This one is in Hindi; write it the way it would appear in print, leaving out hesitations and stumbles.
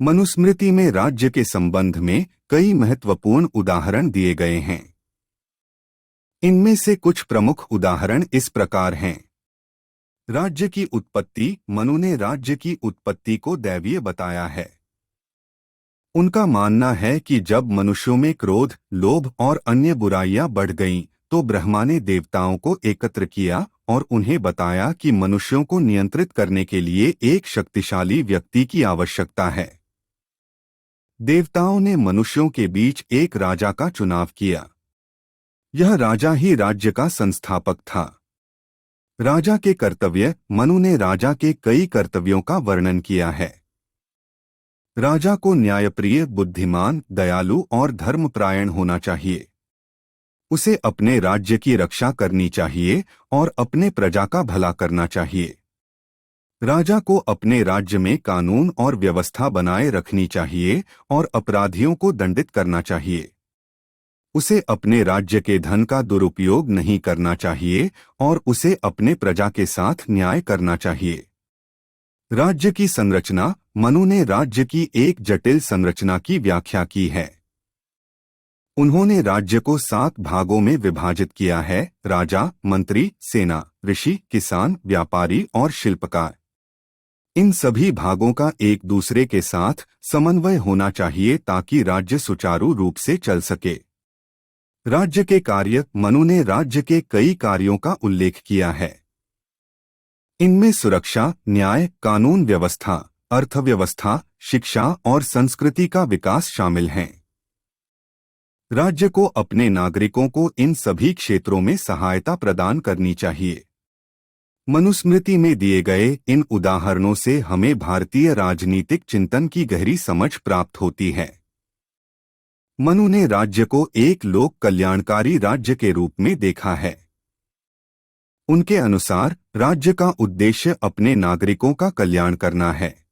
मनुस्मृति में राज्य के संबंध में कई महत्वपूर्ण उदाहरण दिए गए हैं। इनमें से कुछ प्रमुख उदाहरण इस प्रकार हैं। राज्य की उत्पत्ति। मनु ने राज्य की उत्पत्ति को दैवीय बताया है। उनका मानना है कि जब मनुष्यों में क्रोध, लोभ और अन्य बुराइयां बढ़ गईं, तो ब्रह्मा ने देवताओं को एकत्र किया और उन्हें बताया कि मनुष्यों को नियंत्रित करने के लिए एक शक्तिशाली व्यक्ति की आवश्यकता है। देवताओं ने मनुष्यों के बीच एक राजा का चुनाव किया। यह राजा ही राज्य का संस्थापक था। राजा के कर्तव्य। मनु ने राजा के कई कर्तव्यों का वर्णन किया है। राजा को न्यायप्रिय, बुद्धिमान, दयालु और धर्मपरायण होना चाहिए। उसे अपने राज्य की रक्षा करनी चाहिए और अपने प्रजा का भला करना चाहिए। राजा को अपने राज्य में कानून और व्यवस्था बनाए रखनी चाहिए और अपराधियों को दंडित करना चाहिए। उसे अपने राज्य के धन का दुरुपयोग नहीं करना चाहिए और उसे अपने प्रजा के साथ न्याय करना चाहिए। राज्य की संरचना। मनु ने राज्य की एक जटिल संरचना की व्याख्या की है। उन्होंने राज्य को 7 भागों में विभाजित किया है: राजा, मंत्री, सेना, ऋषि, किसान, व्यापारी और शिल्पकार। इन सभी भागों का एक दूसरे के साथ समन्वय होना चाहिए ताकि राज्य सुचारू रूप से चल सके। राज्य के कार्य। मनु ने राज्य के कई कार्यों का उल्लेख किया है। इनमें सुरक्षा, न्याय, कानून व्यवस्था, अर्थव्यवस्था, शिक्षा और संस्कृति का विकास शामिल हैं। राज्य को अपने नागरिकों को इन सभी क्षेत्रों में सहायता प्रदान करनी चाहिए। मनुस्मृति में दिए गए इन उदाहरणों से हमें भारतीय राजनीतिक चिंतन की गहरी समझ प्राप्त होती है। मनु ने राज्य को एक लोक कल्याणकारी राज्य के रूप में देखा है। उनके अनुसार राज्य का उद्देश्य अपने नागरिकों का कल्याण करना है।